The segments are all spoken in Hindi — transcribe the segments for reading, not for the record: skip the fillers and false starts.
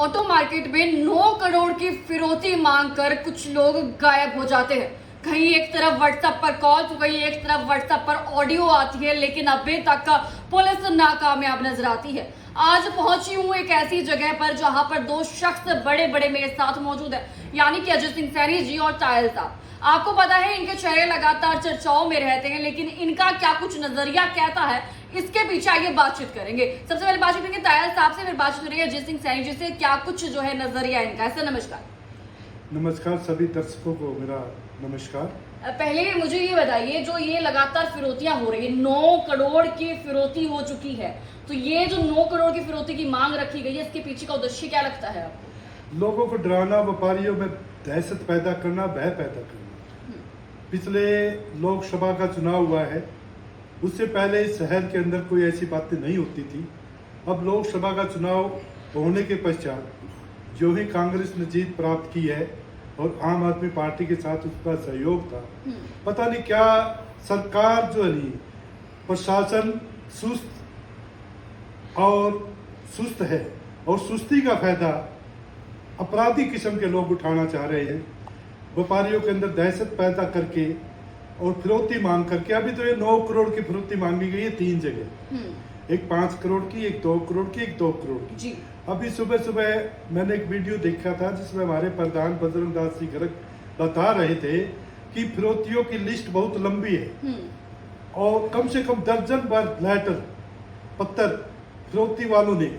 ऑटो मार्केट में 9 करोड़ की फिरौती मांग कर कुछ लोग गायब हो जाते हैं। कहीं एक तरफ व्हाट्सएप पर कॉल तो कहीं एक तरफ व्हाट्सएप पर ऑडियो आती है, लेकिन अभी तक पुलिस नाकामयाब नजर आती है। आज पहुंची हूं एक ऐसी जगह पर जहां पर दो शख्स बड़े बड़े मेरे साथ मौजूद है, यानी कि अजय सिंह सैनी जी और तायल साहब। आपको पता है इनके चेहरे लगातार चर्चाओं में रहते हैं, लेकिन इनका क्या कुछ नजरिया कहता है, इसके पीछे आइए बातचीत करेंगे। सबसे पहले बातचीत करेंगे तायल साहब से, फिर बातचीत करेंगे अजय सिंह सैनी जी से। क्या कुछ जो है नजरिया इनका है। सर नमस्कार। नमस्कार, सभी दर्शकों को मेरा नमस्कार। पहले मुझे ये बताइए, जो ये लगातार फिरौतियां हो रही है, 9 करोड़ की फिरौती हो चुकी है, तो ये जो 9 करोड़ की फिरौती की मांग रखी गई है, इसके पीछे का उद्देश्य क्या लगता है आपको? लोगों को डराना, व्यापारियों में दहशत पैदा करना, भय पैदा करना। पिछले लोकसभा का चुनाव हुआ है, उससे पहले इस शहर के अंदर कोई ऐसी बातें नहीं होती थी। अब लोकसभा का चुनाव होने के पश्चात जो ही कांग्रेस ने जीत प्राप्त की है और आम आदमी पार्टी के साथ उसका सहयोग था, पता नहीं क्या सरकार जो है, प्रशासन सुस्त है और सुस्ती का फायदा अपराधी किस्म के लोग उठाना चाह रहे हैं। व्यापारियों के अंदर दहशत पैदा करके और फिरौती मांग करके, अभी तो ये 9 करोड़ की फिरौती मांगी गई है 3 जगह, एक 5 करोड़ की, एक 2 करोड़ की, एक 2 करोड़ की जी। अभी सुबह सुबह मैंने एक वीडियो देखा था जिसमें हमारे प्रधान बजरंग दास जी गर्ग बता रहे थे कि फिरौतियों की लिस्ट बहुत लंबी है और कम से कम दर्जन भर लेटर पत्र फिरौती वालों ने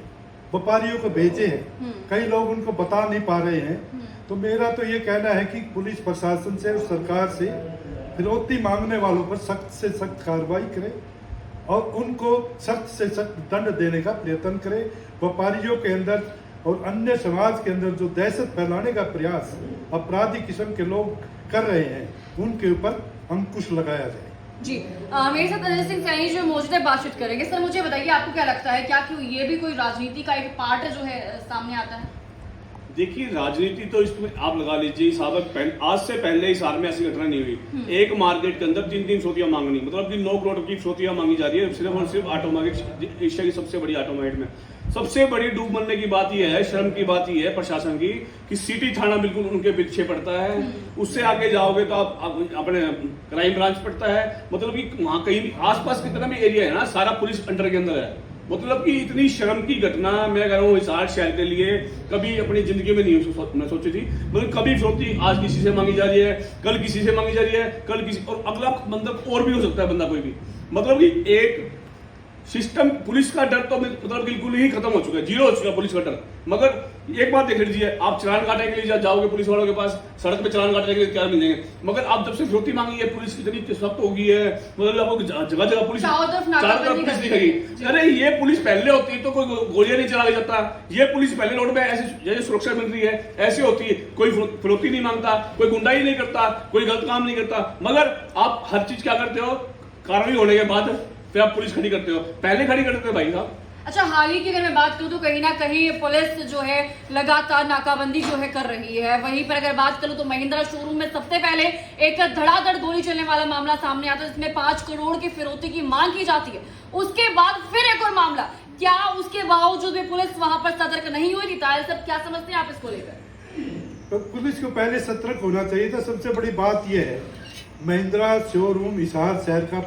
व्यापारियों को भेजे हैं। कई लोग उनको बता नहीं पा रहे हैं। तो मेरा तो ये कहना है कि पुलिस प्रशासन से और सरकार से फिरौती मांगने वालों पर सख्त से सख्त कार्रवाई करे और उनको सख्त से सख्त दंड देने का प्रयत्न करे। व्यापारियों के अंदर और अन्य समाज के अंदर जो दहशत फैलाने का प्रयास अपराधी किस्म के लोग कर रहे हैं, उनके ऊपर अंकुश लगाया जाए। जी मेरे साथ अजय सिंह सैनी जो मौजूद है, बातचीत करेंगे। सर मुझे बताइए, आपको क्या लगता है, क्या क्यों ये भी कोई राजनीति का एक पार्ट जो है सामने आता है? देखिए, राजनीति तो इसमें आप लगा लीजिए, आज से पहले इस साल में ऐसी घटना नहीं हुई। एक मार्केट के अंदर 3 फिरौतियां मांगनी, मतलब कि 9 करोड़ की फिरौतियां मांगी जा रही है सिर्फ और सिर्फ ऑटो मार्केट, एशिया की सबसे बड़ी ऑटो मार्केट में। सबसे बड़ी डूब मरने की बात यह है, शर्म की बात यह है प्रशासन की, कि सिटी थाना बिल्कुल उनके पीछे पड़ता है। उससे आगे जाओगे तो आप अपने क्राइम ब्रांच पड़ता है, मतलब कि वहां कहीं आसपास कितना भी एरिया है ना, सारा पुलिस अंडर के अंदर है। मतलब कि इतनी शर्म की घटना मैं कह रहा हूँ हिसार शहर के लिए कभी अपनी जिंदगी में नहीं सोची थी। मतलब कभी फिरौती आज किसी से मांगी जा रही है, कल किसी से मांगी जा रही है, कल किसी, और अगला मतलब और भी हो सकता है बंदा कोई भी। मतलब कि एक सिस्टम, पुलिस का डर तो मतलब बिल्कुल ही खत्म हो चुका है, जीरो हो चुका है पुलिस का डर। मगर एक बात देख लीजिए, आप चालान काटने के लिए जाओगे पुलिस वालों के पास, सड़क पे चालान काटने के लिए क्या मिलेंगे। मगर आप जब से फिरौती मांगी है, पुलिस इतनी सख्त हो गई है, मतलब आपको जगह जगह पुलिस, चारों तरफ पुलिस दिखेगी। अरे ये पुलिस पहले होती तो कोई गोलियां नहीं चला जाता। ये पुलिस पहले रोड में ऐसी जैसे सुरक्षा मिल रही है ऐसी होती है, कोई फिरौती नहीं मांगता, कोई गुंडाई नहीं करता, कोई गलत काम नहीं करता। मगर आप हर चीज क्या करते हो, कार्रवाई होने के बाद फिर आप पुलिस खड़ी करते हो, पहले खड़ी करते थे भाई साहब। अच्छा, हाल ही की अगर मैं बात करूं तो कहीं ना कहीं पुलिस जो है लगातार नाकाबंदी जो है कर रही है। वहीं पर अगर बात करूं तो महिंद्रा शोरूम में सबसे पहले एक धड़ाधड़ गोली चलने वाला मामला सामने आता है, जिसमें 5 करोड़ की फिरौती की मांग की जाती है। उसके बाद फिर एक और मामला, क्या उसके बावजूद भी पुलिस वहां पर सतर्क नहीं हुई थी? तायल साहब, क्या समझते हैं आप इसको लेकर? तो पुलिस को पहले सतर्क होना चाहिए था। सबसे बड़ी बात यह है, महिंद्रा शोरूम हिसार शहर का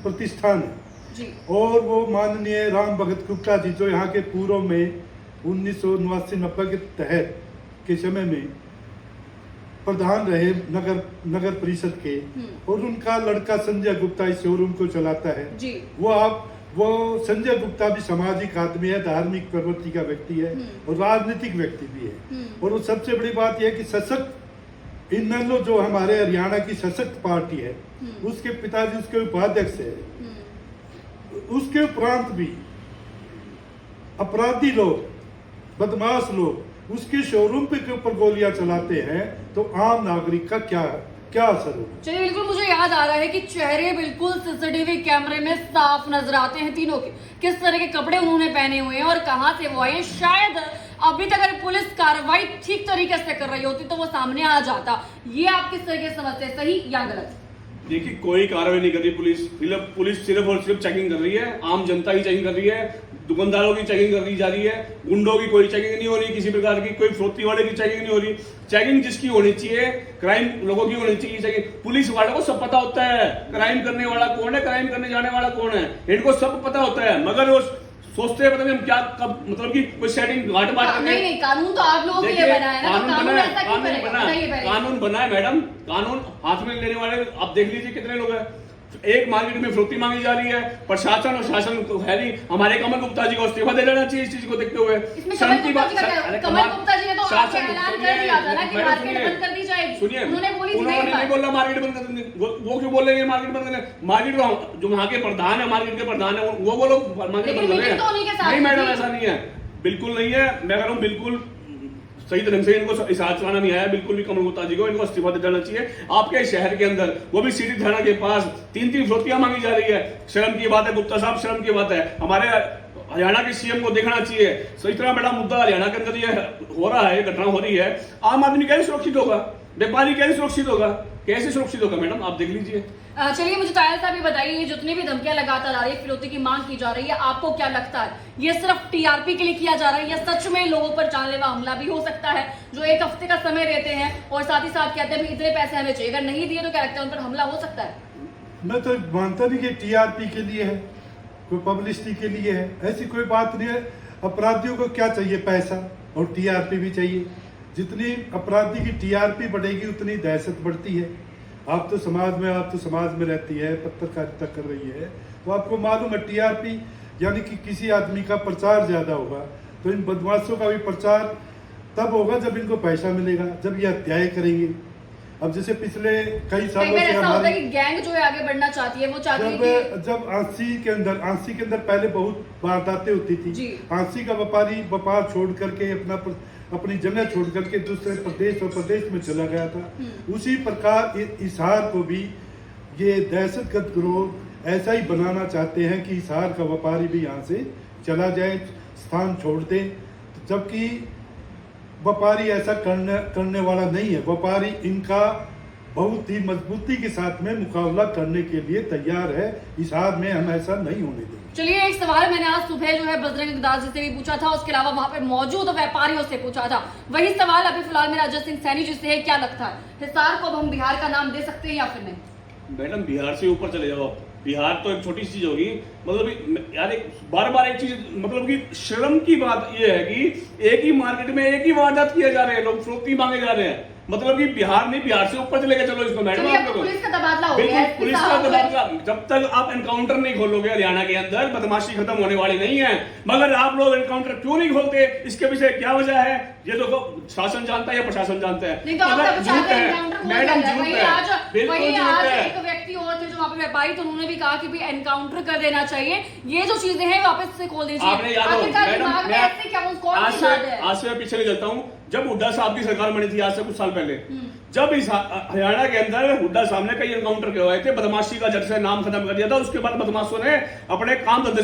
प्रतिष्ठान है जी। और वो माननीय राम भगत गुप्ता जी, जो यहाँ के पूर्व में 1989-90 के तहत के समय में प्रधान रहे नगर परिषद के, और उनका लड़का संजय गुप्ता इस शोरूम को चलाता है जी। वो संजय गुप्ता भी सामाजिक आदमी है, धार्मिक प्रवृत्ति का व्यक्ति है और राजनीतिक व्यक्ति भी है। और वो सबसे बड़ी बात यह है कि सशक्त इनेलो जो हमारे हरियाणा की सशक्त पार्टी है, उसके पिताजी उसके उपाध्यक्ष है। उसके उपरांत भी अपराधी लोग, बदमाश लोग उसके शोरूम पे के ऊपर गोलियां चलाते हैं, तो आम नागरिक का क्या असर होगा? चलिए, बिल्कुल मुझे याद आ रहा है कि चेहरे बिल्कुल सीसीटीवी कैमरे में साफ नजर आते हैं तीनों के, किस तरह के कपड़े उन्होंने पहने हुए हैं और कहां से वो आए हैं। शायद अभी तक अगर पुलिस कार्रवाई ठीक तरीके से कर रही होती तो वो सामने आ जाता। ये आप किस तरीके से समझते हैं, सही या गलत? देखिए, कोई कार्रवाई नहीं कर रही पुलिस सिर्फ और सिर्फ चेकिंग कर रही है, आम जनता की चेकिंग कर रही है। दुकानदारों की चेकिंग कर दी जा रही है, गुंडों की कोई चेकिंग नहीं हो रही, किसी प्रकार की कोई फरोख्ती वाले की चेकिंग नहीं हो रही। चेकिंग जिसकी होनी चाहिए, क्राइम लोगों की होनी चाहिए चेकिंग। पुलिस वालों को सब पता होता है क्राइम करने वाला कौन है, क्राइम करने जाने वाला कौन है, इनको सब पता होता है, मगर वो सोचते हैं पता नहीं हम क्या कब, मतलब कि कोई सेटिंग घाट बात करके। नहीं, कानून तो आप लोगों के लिए बना है ना, तो कानून ऐसा क्यों करेगा? बताइए पहले। कानून बना है मैडम, कानून हाथ में लेने वाले आप देख लीजिए कितने लोग हैं। एक मार्केट में फिरौती मांगी जा रही है, प्रशासन और शासन तो है नहीं। हमारे कमल गुप्ता जी को इस्तीफा दे देना चाहिए इस चीज को देखते हुए। इसमें कमल गुप्ता जी का क्या है? कमल गुप्ता जी ने तो आपके ऐलान कर दिया था ना कि मार्केट बंद कर दी जाएगी। सुनिए, उन्होंने बोली थी उन्होंने नहीं बोला मार्केट बंद कर देंगे। वो क्यों बोलेंगे मार्केट बंद करने? मार्केट जो वहाँ के प्रधान है, मार्केट के प्रधान है, वो बोलो मार्केट बंद कर देंगे। नहीं मैडम, ऐसा नहीं है, बिल्कुल नहीं है। मैं कह रहा हूँ बिल्कुल सही ढंग से इनको इशारा चलाना नहीं आया बिल्कुल भी कमल गुप्ता जी को, इनको इस्तीफा दे देना चाहिए। आपके शहर के अंदर वो भी सिटी थाना के पास 3-3 फिरौतियां मांगी जा रही है। शर्म की बात है गुप्ता साहब, शर्म की बात है। हमारे हरियाणा के सीएम को देखना चाहिए। सो इतना बड़ा मुद्दा हरियाणा के अंदर ये हो रहा है, घटना हो रही है, आम आदमी कैसे सुरक्षित होगा, व्यापारी कैसे सुरक्षित होगा, कैसे सुरक्षित होगा मैडम, आप देख लीजिए। चलिए मुझे टायल साहब ये बताइए, जितनी भी धमकियां लगातार आ रही है, फिरौती की मांग की जा रही है, आपको क्या लगता है ये सिर्फ टीआरपी के लिए किया जा रहा है या सच में लोगों पर जानलेवा हमला भी हो सकता है, जो 1 हफ्ते का समय देते हैं और साथ ही साथ कहते हैं इतने पैसे हमें चाहिए, अगर नहीं दिए तो क्या लगता है उन पर हमला हो सकता है? मैं तो मानता नहीं कि टीआरपी के लिए है, कोई पब्लिसिटी के लिए है, ऐसी कोई बात नहीं है। अपराधियों को क्या चाहिए? पैसा और टीआरपी भी चाहिए। जितनी अपराधी की टीआरपी बढ़ेगी उतनी दहशत बढ़ती है। आप तो समाज में रहती है, पत्रकारिता कर रही है, तो आपको मालूम है टीआरपी यानी कि किसी आदमी का प्रचार ज्यादा होगा, तो इन बदमाशों का भी प्रचार तब होगा जब इनको पैसा मिलेगा, जब ये हत्याएं करेंगे। अब जैसे पिछले कई सालों से ऐसा होता है कि गैंग जो है आगे बढ़ना चाहती है, वो चाहती है कि जब आंसी के अंदर पहले बहुत वारदातें होती थी। आंसी का व्यापारी व्यापार छोड़ करके अपनी जगह छोड़ करके दूसरे प्रदेश में चला गया था। उसी प्रकार हिसार को भी ये दहशतगर्द गिरोह ऐसा ही बनाना चाहते हैं कि हिसार का व्यापारी भी यहाँ से चला जाए, स्थान छोड़ दे, जबकि व्यापारी ऐसा करने वाला नहीं है। व्यापारी इनका बहुत ही मजबूती के साथ में मुकाबला करने के लिए तैयार है। हिसार में हम ऐसा नहीं होने देंगे। चलिए एक सवाल मैंने आज सुबह जो है बजरंग दास जी से भी पूछा था, उसके अलावा वहां पे मौजूद व्यापारियों से पूछा था, वही सवाल अभी फिलहाल मेरा अजय सिंह सैनी जी से है। क्या लगता है हिसार को अब हम बिहार का नाम दे सकते हैं या फिर नहीं? मैडम बिहार से ऊपर चले जाओ, बिहार तो एक छोटी चीज होगी, मतलब यार बार एक चीज, मतलब कि शर्म की बात यह है कि एक ही मार्केट में एक ही वारदात किए जा रहे हैं, लोग फिरौती मांगे जा रहे हैं, मतलब कि बिहार नहीं, बिहार से ऊपर चले गए। चलो इसको मैडम आप लोग पुलिस का तबादला हो गया बिल्कुल है, पुलिस का तबादला, जब तक आप एनकाउंटर नहीं खोलोगे हरियाणा के अंदर बदमाशी खत्म होने वाली नहीं है। मगर आप लोग एनकाउंटर क्यों नहीं खोलते, इसके पीछे क्या वजह है? ये देखो शासन जानता है या प्रशासन जानता है? नहीं तो आप झूठ है मैडम, झूठ है, बिल्कुल झूठ है। एक व्यक्ति और थे जो वहाँ पे व्यापारी, तो उन्होंने भी कहा कि भी एनकाउंटर कर देना चाहिए, ये जो चीजें हैं वापस से खोल दीजिए। आपने याद हो मैडम, आज से मैं पीछे नहीं चलता हूँ, जब हुड्डा साहब की सरकार बनी थी आज से कुछ साल पहले, जब इस हरियाणा के अंदर हुड्डा साहब ने कई एनकाउंटर करवाए थे, बदमाशी का जड़ से नाम खत्म कर दिया था, उसके बाद बदमाशों ने अपने काम धंधे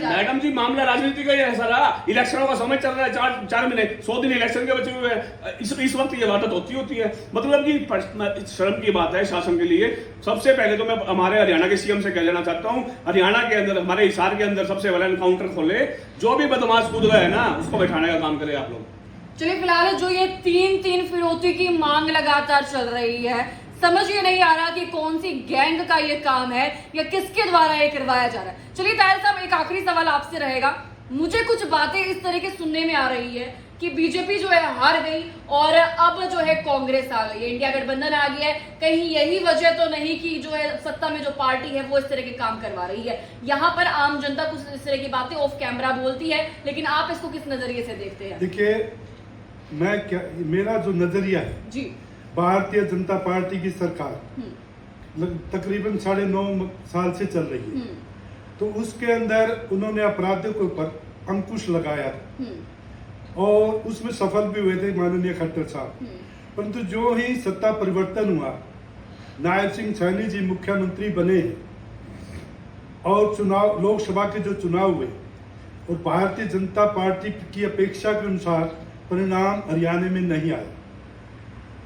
मैडम जी मामला राजनीति का ही है सारा। इलेक्शनों का समय चल रहा है, 4 महीने 100 दिन इलेक्शन के बचे हुए हैं, इस वक्त ये वारदात होती है, मतलब कि शर्म की बात है शासन के लिए। सबसे पहले तो मैं हमारे हरियाणा के सीएम से कह देना चाहता हूँ, हरियाणा के अंदर हमारे हिसार के अंदर सबसे पहले एनकाउंटर खोले, जो भी बदमाश कूद गए ना उसको बैठाने का काम करें आप लोग। चलिए फिलहाल जो ये 3 फिरौती की मांग लगातार चल रही है, समझ ये नहीं आ रहा कि कौन सी गैंग का ये काम है या किसके द्वारा ये करवाया जा रहा है। चलिए ताहिर साहब एक आखिरी सवाल आपसे रहेगा, मुझे कुछ बातें इस तरह के सुनने में आ रही है कि बीजेपी जो है हार गई और अब जो है कांग्रेस आ गई है, इंडिया गठबंधन आ गया है, कहीं यही वजह तो नहीं कि जो है सत्ता में जो पार्टी है वो इस तरह के काम करवा रही है? यहाँ पर आम जनता कुछ इस तरह की बातें ऑफ कैमरा बोलती है, लेकिन आप इसको किस नजरिए से देखते हैं? देखिए मेरा जो नजरिया है जी, भारतीय जनता पार्टी की सरकार तकरीबन 9.5 साल से चल रही है, तो उसके अंदर उन्होंने अपराधियों के ऊपर अंकुश लगाया और उसमें सफल भी हुए थे माननीय खट्टर साहब। परंतु जो ही सत्ता परिवर्तन हुआ, नायब सिंह सैनी जी मुख्यमंत्री बने और चुनाव, लोकसभा के जो चुनाव हुए और भारतीय जनता पार्टी की अपेक्षा के अनुसार परिणाम हरियाणा में नहीं आया,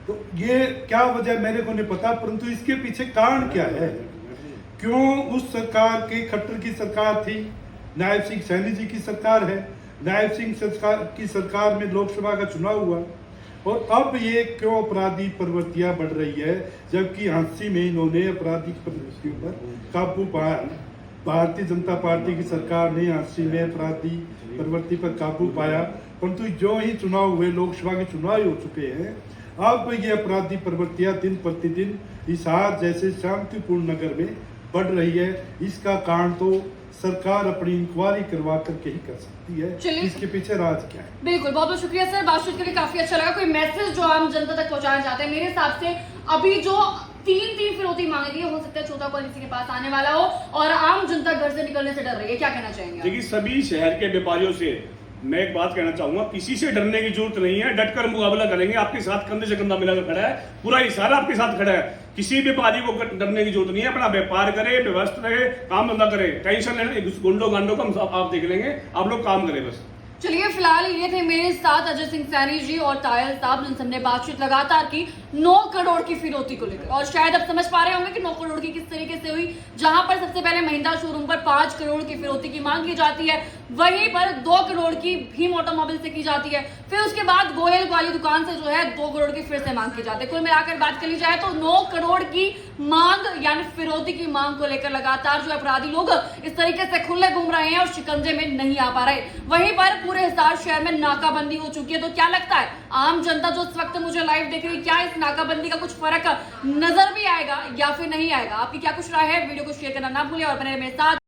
तो ये क्या वजह मेरे को नहीं पता, परंतु इसके पीछे कारण क्या है? क्यों उस सरकार की खट्टर की सरकार थी, नायब सिंह सैनी जी की सरकार है, नायब सिंह की सरकार में लोकसभा का चुनाव हुआ, और अब ये क्यों अपराधी प्रवृत्तियां बढ़ रही है, जबकि हांसी में इन्होंने आपराधिक प्रवृत्तियों पर काबू पाया। भारतीय जनता पार्टी की सरकार ने हांसी में अपराधी प्रवृत्ति पर काबू पाया, परंतु जो ही चुनाव हुए, लोकसभा के चुनाव हो चुके हैं, अब ये अपराधी प्रवृत्तियां दिन प्रतिदिन हिसार जैसे शांतिपूर्ण नगर में बढ़ रही है। इसका कारण तो सरकार अपनी इंक्वायरी करवा करके ही कर सकती है। चलिए। इसके पीछे राज क्या है? बिल्कुल, बहुत बहुत शुक्रिया सर, बातचीत के लिए काफी अच्छा लगा। कोई मैसेज जो आम जनता तक पहुंचाना चाहते हैं? मेरे हिसाब से अभी जो तीन फिरौती मांगी थी, हो सकता है चौथा कॉल इसी के पास आने वाला हो और आम जनता घर से निकलने से डर रही है। क्या कहना चाहेंगे आप? देखिए, सभी शहर के व्यापारियों से मैं एक बात कहना चाहूंगा, किसी से डरने की जरूरत नहीं है, डटकर मुकाबला करेंगे। आपके साथ कंधे से कंधा मिलाकर खड़ा है, पूरा हिसार आपके साथ खड़ा है। किसी व्यापारी को डरने की जरूरत नहीं है, अपना व्यापार करे, व्यवस्थित रहे, काम धंधा करे, टेंशन लेने गुंडो गांडो का आप देख लेंगे, आप लोग काम करें बस। चलिए, फिलहाल ये थे मेरे साथ अजय सिंह सैनी जी और तायल साहब, जिनसे हमने बातचीत लगातार की 9 करोड़ की फिरौती को लेकर। और शायद अब समझ पा रहे होंगे कि 9 करोड़ की किस तरीके से हुई। जहां पर सबसे पहले महिंद्रा शोरूम पर 5 करोड़ की फिरौती की मांग की जाती है, वहीं पर 2 करोड़ की भीम ऑटोमोबाइल से की जाती है। फिर उसके बाद गोयल वाली दुकान से जो है 2 करोड़ की फिर से मांग की जाती है। कुल मिलाकर बात कर ली जाए तो 9 करोड़ की मांग यानी फिरौती की मांग को लेकर लगातार जो अपराधी लोग इस तरीके से खुले घूम रहे हैं और शिकंजे में नहीं आ पा रहे। वहीं पर पूरे हिसार शहर में नाकाबंदी हो चुकी है। तो क्या लगता है आम जनता जो इस वक्त मुझे लाइव देख रही है, क्या इस नाकाबंदी का कुछ फर्क नजर भी आएगा या फिर नहीं आएगा? आपकी क्या कुछ राय है? वीडियो को शेयर करना ना भूलिए और बने रहिए मेरे साथ।